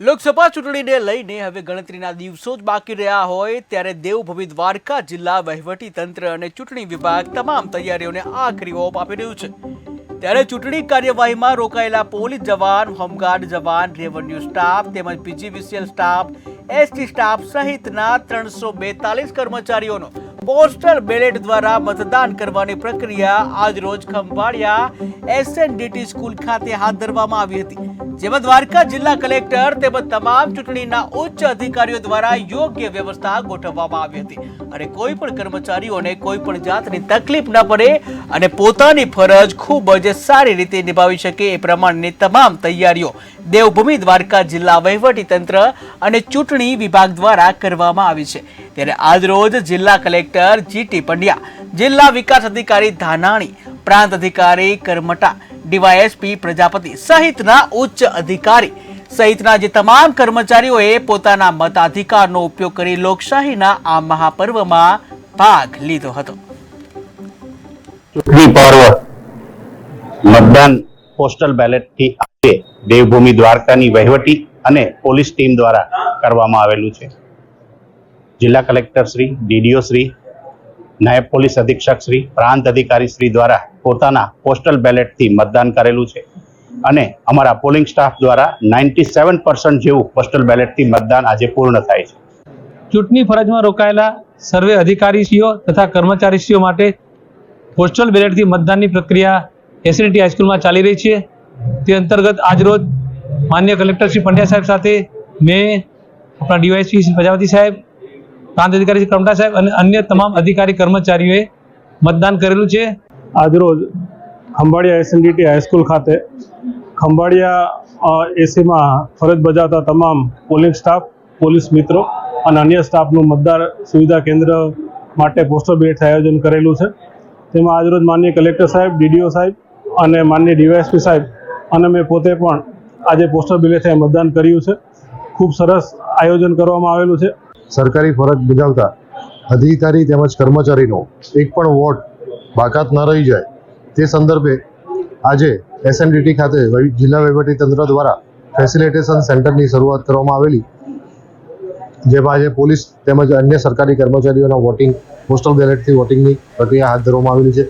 લોકસભા ચૂંટણીને લઈને હવે ગણતરીના દિવસો જ બાકી રહ્યા હોય ત્યારે દેવભૂમિ દ્વારકા જિલ્લા વહીવટી તંત્ર અને ચૂંટણી વિભાગ તમામ તૈયારીઓને આખરી ઓપ આપી રહ્યું છે। ત્યારે ચૂંટણી કાર્યવાહીમાં રોકાયેલા પોલીસ જવાન, હોમગાર્ડ જવાન, રેવન્યુ સ્ટાફ તેમજ પીજીવીસીએલ સ્ટાફ, એસટી સ્ટાફ સહિતના 342 કર્મચારીઓનો પોસ્ટલ બેલેટ દ્વારા મતદાન કરવાની પ્રક્રિયા આજરોજ ખંભાળિયા એસએનડીટી સ્કૂલ ખાતે હાથ ધરવામાં આવી હતી, જેમાં દ્વારકા જિલ્લા કલેક્ટર તેમજ તમામ ચૂંટણીના ઉચ્ચ અધિકારીઓ દ્વારા યોગ્ય વ્યવસ્થા ગોઠવવામાં આવી હતી અને કોઈ પણ કર્મચારીઓને કોઈ પણ જાતની તકલીફ ન પડે અને પોતાની ફરજ ખૂબ જ સારી રીતે નિભાવી શકે એ પ્રમાણેની તમામ તૈયારીઓ દેવભૂમિ દ્વારકા જિલ્લા વહીવટી તંત્ર અને ચૂંટણી વિભાગ દ્વારા કરવામાં આવી છે। ત્યારે આજરોજ જિલ્લા કલેક્ટર જીટી પંડ્યા, જિલ્લા વિકાસ અધિકારી ધાનાણી, પ્રાંત અધિકારી કરમટા, ડીવાયએસપી પ્રજાપતિ સહિતના ઉચ્ચ અધિકારી સહિતના જે તમામ કર્મચારીઓએ પોતાના મતાધિકારનો ઉપયોગ કરી લોકશાહીના આ મહાપર્વમાં ભાગ લીધો હતો। ચૂંટણી પર્વ મતદાન પોસ્ટલ બેલેટથી આજે દેવભૂમિ દ્વારકાની વહીવટી અને પોલીસ ટીમ દ્વારા કરવામાં આવેલું છે। જિલ્લા કલેક્ટર શ્રી, ડીડીઓ શ્રી, નાયબ પોલીસ અધિક્ષક શ્રી, પ્રાંત અધિકારી શ્રી દ્વારા પોતાના પોસ્ટલ બેલેટથી મતદાન કરેલું છે અને અમારા પોલિંગ સ્ટાફ દ્વારા 97% જેવું પોસ્ટલ બેલેટથી મતદાન આજે પૂર્ણ થાય છે। ચૂંટણી ફરજમાં રોકાયેલા સર્વે અધિકારીશ્રીઓ તથા કર્મચારીશ્રીઓ માટે પોસ્ટલ બેલેટથી મતદાનની પ્રક્રિયા એસએનડીટી હાઈસ્કૂલમાં ચાલી રહી છે। તે અંતર્ગત આજરોજ માન્ય કલેક્ટર શ્રી પંડ્યા સાહેબ સાથે મેં આપણા ડીવાયએસપી શ્રી પ્રજાપતિ સાહેબ, પ્રાંત અધિકારી શ્રી કરમટા સાહેબ અને અન્ય તમામ અધિકારી કર્મચારીઓએ મતદાન કરેલું છે। આજરોજ ખંભાળિયા એસએનડીટી હાઈસ્કૂલ ખાતે ખંભાળિયા એસીમાં ફરજ બજાવતા તમામ પોલિંગ સ્ટાફ, પોલીસ મિત્રો અને અન્ય સ્ટાફનું મતદાર સુવિધા કેન્દ્ર માટે પોસ્ટલ બેલેટથી આયોજન કરેલું છે। તેમાં આજરોજ માનનીય કલેક્ટર સાહેબ, ડીડીઓ સાહેબ અને માનનીય ડીવાયએસપી સાહેબ અને મેં પોતે પણ આજે પોસ્ટલ બેલેટથી મતદાન કર્યું છે। ખૂબ સરસ આયોજન કરવામાં આવેલું છે। સરકારી ફરજ બજાવતા અધિકારી તેમજ કર્મચારીનો એક પણ વોટ બાકાત ન રહી જાય તે સંદર્ભે આજે એસએનડીટી ખાતે જિલ્લા વહીવટી તંત્ર દ્વારા ફેસિલિટેશન સેન્ટરની શરૂઆત કરવામાં આવેલી, જેમાં આજે પોલીસ તેમજ અન્ય સરકારી કર્મચારીઓના વોટિંગ પોસ્ટલ બેલેટથી વોટિંગની પ્રક્રિયા હાથ ધરવામાં આવેલી છે।